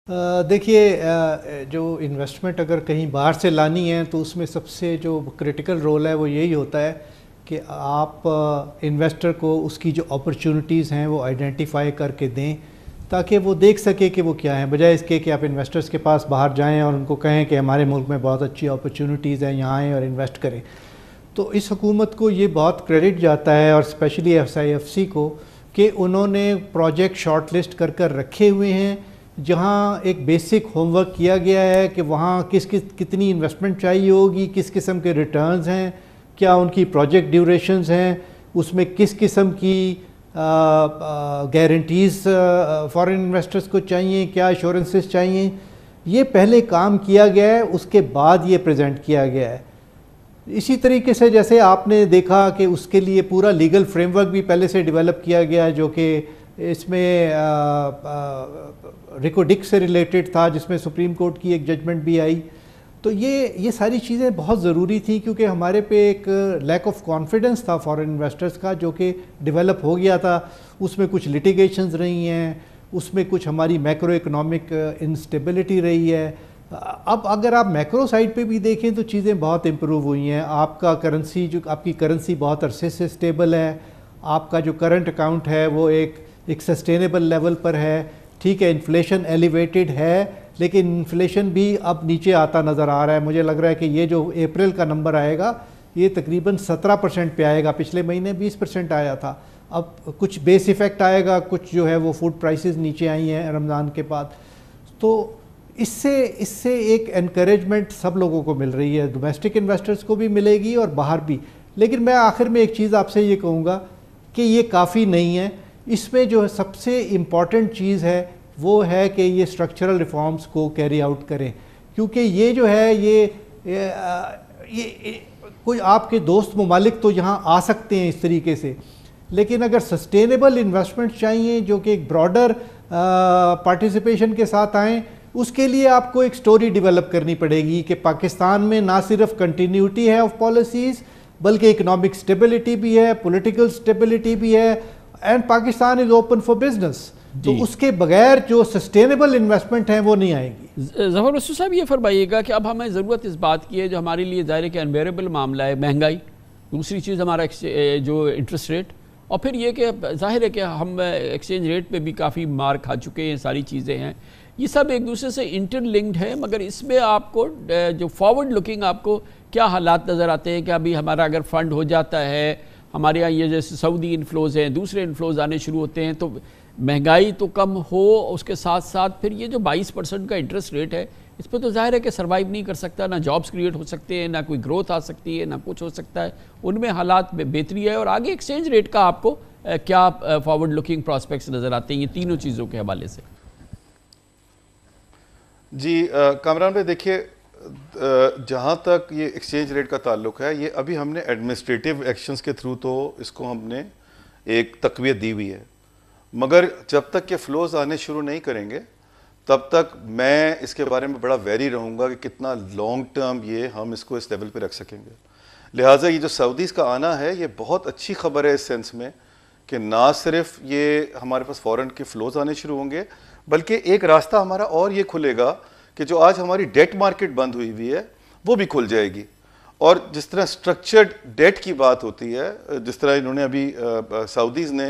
देखिए, जो इन्वेस्टमेंट अगर कहीं बाहर से लानी है तो उसमें सबसे जो क्रिटिकल रोल है वो यही होता है कि आप इन्वेस्टर को उसकी जो अपॉर्चुनिटीज़ हैं वो आइडेंटिफाई करके दें, ताकि वो देख सके कि वो क्या है, बजाय इसके कि आप इन्वेस्टर्स के पास बाहर जाएं और उनको कहें कि हमारे मुल्क में बहुत अच्छी अपॉर्चुनिटीज़ हैं, यहाँ आएँ और इन्वेस्ट करें। तो इस हुकूमत को ये बहुत क्रेडिट जाता है, और स्पेशली SIFC को, कि उन्होंने प्रोजेक्ट शॉर्ट लिस्ट कर कर रखे हुए हैं, जहाँ एक बेसिक होमवर्क किया गया है कि वहाँ कितनी इन्वेस्टमेंट चाहिए होगी, किस किस्म के रिटर्न्स हैं, क्या उनकी प्रोजेक्ट ड्यूरेशंस हैं, उसमें किस किस्म की गारंटीज़ फॉरेन इन्वेस्टर्स को चाहिए, क्या एश्योरेंसेस चाहिए। ये पहले काम किया गया है, उसके बाद ये प्रेजेंट किया गया है। इसी तरीके से जैसे आपने देखा कि उसके लिए पूरा लीगल फ्रेमवर्क भी पहले से डेवलप किया गया, जो कि इसमें रिको डिक से रिलेटेड था, जिसमें सुप्रीम कोर्ट की एक जजमेंट भी आई। तो ये सारी चीज़ें बहुत ज़रूरी थी, क्योंकि हमारे पे एक लैक ऑफ कॉन्फिडेंस था फॉरेन इन्वेस्टर्स का, जो कि डेवलप हो गया था। उसमें कुछ लिटिगेशंस रही हैं, उसमें कुछ हमारी मैक्रो इकोनॉमिक इंस्टेबिलिटी रही है। अब अगर आप मैक्रो साइड पे भी देखें तो चीज़ें बहुत इम्प्रूव हुई हैं। आपका करेंसी, जो आपकी करेंसी बहुत अरसे से स्टेबल है, आपका जो करंट अकाउंट है वो एक सस्टेनेबल लेवल पर है। ठीक है, इन्फ्लेशन एलिवेटेड है, लेकिन इन्फ्लेशन भी अब नीचे आता नज़र आ रहा है। मुझे लग रहा है कि ये जो अप्रैल का नंबर आएगा ये तकरीबन 17% पे आएगा, पिछले महीने 20% आया था। अब कुछ बेस इफ़ेक्ट आएगा, कुछ जो है वो फूड प्राइसेस नीचे आई हैं रमज़ान के बाद। तो इससे एक एनकरेजमेंट सब लोगों को मिल रही है, डोमेस्टिक इन्वेस्टर्स को भी मिलेगी और बाहर भी। लेकिन मैं आखिर में एक चीज़ आपसे ये कहूँगा कि ये काफ़ी नहीं है। इसमें जो सबसे इम्पॉर्टेंट चीज़ है वो है कि ये स्ट्रक्चरल रिफॉर्म्स को कैरी आउट करें, क्योंकि ये जो है ये कोई आपके दोस्त ममालिक तो यहाँ आ सकते हैं इस तरीके से, लेकिन अगर सस्टेनेबल इन्वेस्टमेंट चाहिए जो कि एक ब्रॉडर पार्टिसिपेशन के साथ आएँ, उसके लिए आपको एक स्टोरी डेवलप करनी पड़ेगी कि पाकिस्तान में ना सिर्फ कंटिन्यूटी है ऑफ पॉलिसीज़, बल्कि इकोनॉमिक स्टेबिलिटी भी है, पॉलिटिकल स्टेबिलिटी भी है, and Pakistan is open for business. तो उसके बगैर जो सस्टेनेबल इन्वेस्टमेंट है वो नहीं आएगी। ज़फ़र रसूल साहब, ये फरमाइएगा कि अब हमें ज़रूरत इस बात की है, जो हमारे लिए ज़ाहिर है कि अनबेरेबल मामला है, महंगाई, दूसरी चीज़ हमारा जो इंटरेस्ट रेट, और फिर ये कि ज़ाहिर है कि हम एक्सचेंज रेट पे भी काफ़ी मार खा चुके हैं, सारी चीज़ें हैं, ये सब एक दूसरे से इंटरलिंक्ड है। मगर इसमें आपको जो फॉरवर्ड लुकिंग आपको क्या हालात नज़र आते हैं कि अभी हमारा अगर फ़ंड हो जाता है, हमारे यहाँ ये जैसे सऊदी इन्फ्लोज़ हैं, दूसरे इन्फ्लोज़ आने शुरू होते हैं, तो महंगाई तो कम हो, उसके साथ साथ फिर ये जो 22% का इंटरेस्ट रेट है, इस पर तो जाहिर है कि सर्वाइव नहीं कर सकता, ना जॉब्स क्रिएट हो सकते हैं, ना कोई ग्रोथ आ सकती है, ना कुछ हो सकता है। उनमें हालात में बेहतरी है। और आगे एक्सचेंज रेट का आपको क्या फॉरवर्ड लुकिंग प्रॉस्पेक्ट्स नज़र आते हैं ये तीनों चीज़ों के हवाले से? जी कामरान भाई, देखिए, जहाँ तक ये एक्सचेंज रेट का ताल्लुक है, ये अभी हमने एडमिनिस्ट्रेटिव एक्शंस के थ्रू तो इसको हमने एक तक़वियत दी हुई है, मगर जब तक के फ़्लोज़ आने शुरू नहीं करेंगे तब तक मैं इसके बारे में बड़ा वेरी रहूँगा कि कितना लॉन्ग टर्म ये हम इसको इस लेवल पे रख सकेंगे। लिहाजा ये जो सऊदीज़ का आना है ये बहुत अच्छी खबर है इस सेंस में कि ना सिर्फ ये हमारे पास फ़ॉरेन के फ़्लोज़ आने शुरू होंगे, बल्कि एक रास्ता हमारा और ये खुलेगा कि जो आज हमारी डेट मार्केट बंद हुई हुई है वो भी खुल जाएगी। और जिस तरह स्ट्रक्चर्ड डेट की बात होती है, जिस तरह इन्होंने अभी सऊदीज़ ने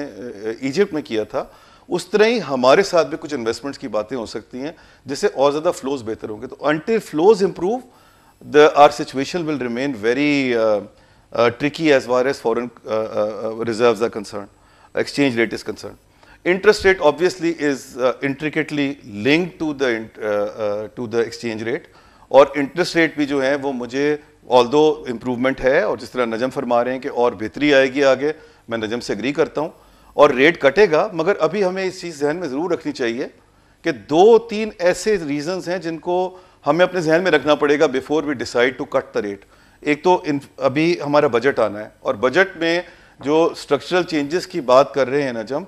इजिप्ट में किया था, उस तरह ही हमारे साथ भी कुछ इन्वेस्टमेंट्स की बातें हो सकती हैं जिससे और ज़्यादा फ्लोज बेहतर होंगे। तो until flows improve our situation will remain very tricky as far as foreign reserves are concern, exchange rate is concern. Interest rate obviously is intricately linked to the exchange rate, और interest rate भी जो है वो मुझे although improvement है, और जिस तरह नजम फरमा रहे हैं कि और बेहतरी आएगी आगे, मैं नजम से एग्री करता हूँ, और रेट कटेगा। मगर अभी हमें इस चीज़ जहन में ज़रूर रखनी चाहिए कि 2-3 ऐसे रीजंस हैं जिनको हमें अपने जहन में रखना पड़ेगा before we decide to cut the rate. एक तो अभी हमारा बजट आना है, और बजट में जो स्ट्रक्चरल चेंजेस की बात कर रहे हैं नजम,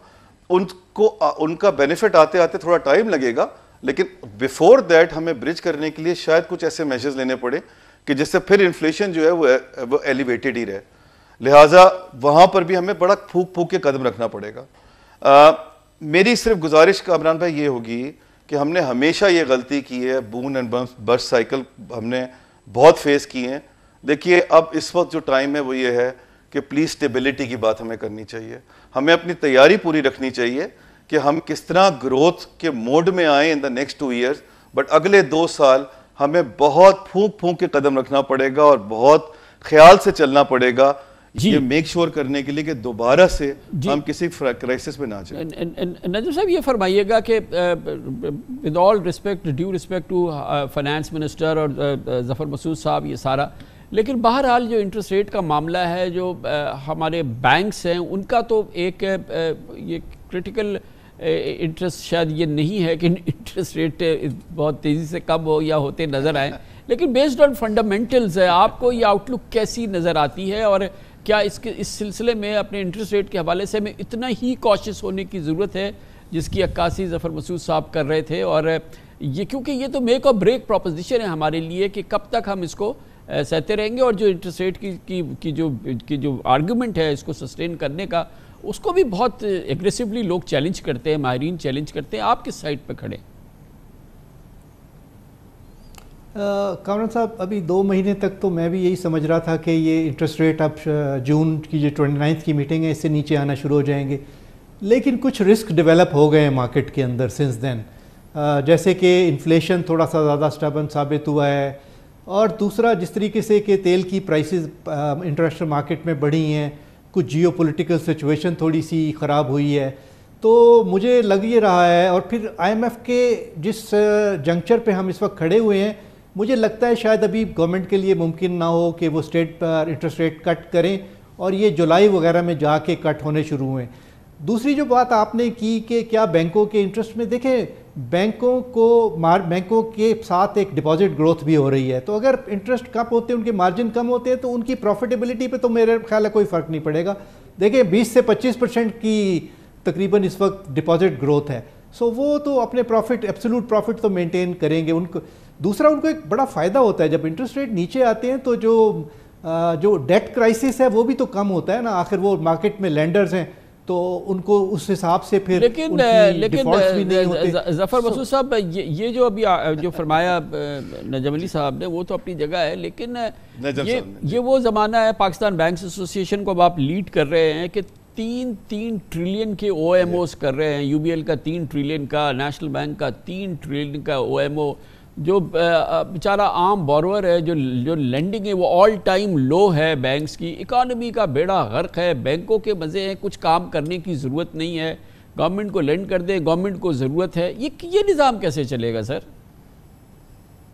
उनका बेनिफिट आते आते थोड़ा टाइम लगेगा, लेकिन बिफोर दैट हमें ब्रिज करने के लिए शायद कुछ ऐसे मेजर्स लेने पड़े कि जिससे फिर इन्फ्लेशन जो है वो एलिवेटेड ही रहे। लिहाजा वहाँ पर भी हमें बड़ा फूक के कदम रखना पड़ेगा। मेरी सिर्फ गुजारिश कामरान भाई ये होगी कि हमने हमेशा ये गलती की है, बूम एंड बस्ट साइकिल हमने बहुत फेस किए हैं। देखिए अब इस वक्त जो टाइम है वो ये है कि प्लीज़ स्टेबिलिटी की बात हमें करनी चाहिए, हमें अपनी तैयारी पूरी रखनी चाहिए कि हम किस तरह ग्रोथ के मोड में आए in the next 2 years, but अगले 2 साल हमें बहुत फूंक फूंक के कदम रखना पड़ेगा और बहुत ख्याल से चलना पड़ेगा ये मेक श्योर करने के लिए कि दोबारा से हम किसी क्राइसिस में ना जाए। नजम साहब ये फरमाइएगा कि with all respect, due respect to finance minister और जफर मसूद साहब ये सारा, लेकिन बहरहाल जो इंटरेस्ट रेट का मामला है, जो हमारे बैंक्स हैं उनका तो एक ये क्रिटिकल इंटरेस्ट शायद ये नहीं है कि इंटरेस्ट रेट बहुत तेज़ी से कम हो या होते नज़र आए, लेकिन बेस्ड ऑन फंडामेंटल्स है, आपको ये आउटलुक कैसी नज़र आती है और क्या इस सिलसिले में अपने इंटरेस्ट रेट के हवाले से हमें इतना ही कॉशियस होने की ज़रूरत है जिसकी अक्कासी जफ़र मसूद साहब कर रहे थे? और ये क्योंकि ये तो मेक और ब्रेक प्रोपोजिशन है हमारे लिए कि कब तक हम इसको सहते रहेंगे, और जो इंटरेस्ट रेट की जो आर्गूमेंट है इसको सस्टेन करने का, उसको भी बहुत एग्रेसिवली लोग चैलेंज करते हैं, माहिरीन चैलेंज करते हैं। आप किस साइड पर खड़े? कामरान साहब, अभी 2 महीने तक तो मैं भी यही समझ रहा था कि ये इंटरेस्ट रेट अब जून की जो 29 की मीटिंग है इससे नीचे आना शुरू हो जाएंगे, लेकिन कुछ रिस्क डेवलप हो गए हैं मार्केट के अंदर सिंस देन, जैसे कि इन्फ्लेशन थोड़ा सा ज़्यादा स्टबन साबित हुआ है, और दूसरा जिस तरीके से कि तेल की प्राइसेस इंटरनेशनल मार्केट में बढ़ी हैं, कुछ जियोपॉलिटिकल सिचुएशन थोड़ी सी ख़राब हुई है, तो मुझे लग ये रहा है, और फिर IMF के जिस जंक्चर पे हम इस वक्त खड़े हुए हैं, मुझे लगता है शायद अभी गवर्नमेंट के लिए मुमकिन ना हो कि वो स्टेट पर इंटरेस्ट रेट कट करें और ये जुलाई वगैरह में जाके कट होने शुरू हुए। दूसरी जो बात आपने की कि क्या बैंकों के इंटरेस्ट में, देखें बैंकों के साथ एक डिपॉजिट ग्रोथ भी हो रही है, तो अगर इंटरेस्ट कम होते हैं, उनके मार्जिन कम होते हैं, तो उनकी प्रॉफिटेबिलिटी पे तो मेरे ख्याल है कोई फ़र्क नहीं पड़ेगा। देखिए 20 से 25% की तकरीबन इस वक्त डिपॉजिट ग्रोथ है, सो वो तो अपने प्रॉफिट, एब्सोल्यूट प्रॉफिट तो मेंटेन करेंगे। उनको दूसरा, उनको एक बड़ा फ़ायदा होता है जब इंटरेस्ट रेट नीचे आते हैं, तो जो डेट क्राइसिस है वो भी तो कम होता है ना, आखिर वो मार्केट में लेंडर्स हैं तो उनको उस हिसाब से फिर लेकिन जफर मसूद साहब, ये जो अभी जो फरमाया नजम अली साहब ने वो तो अपनी जगह है, लेकिन ये वो ज़माना है, पाकिस्तान बैंक्स एसोसिएशन को अब आप लीड कर रहे हैं कि 3 ट्रिलियन के OMOs कर रहे हैं, UBL का 3 ट्रिलियन का, नेशनल बैंक का 3 ट्रिलियन का OMO, जो बेचारा आम बोरोवर है, जो लेंडिंग है वो ऑल टाइम लो है, बैंक्स की इकानमी का बेड़ा गर्क है, बैंकों के मज़े हैं, कुछ काम करने की ज़रूरत नहीं है, गवर्नमेंट को लेंड कर दे, गवर्नमेंट को ज़रूरत है, ये निज़ाम कैसे चलेगा सर?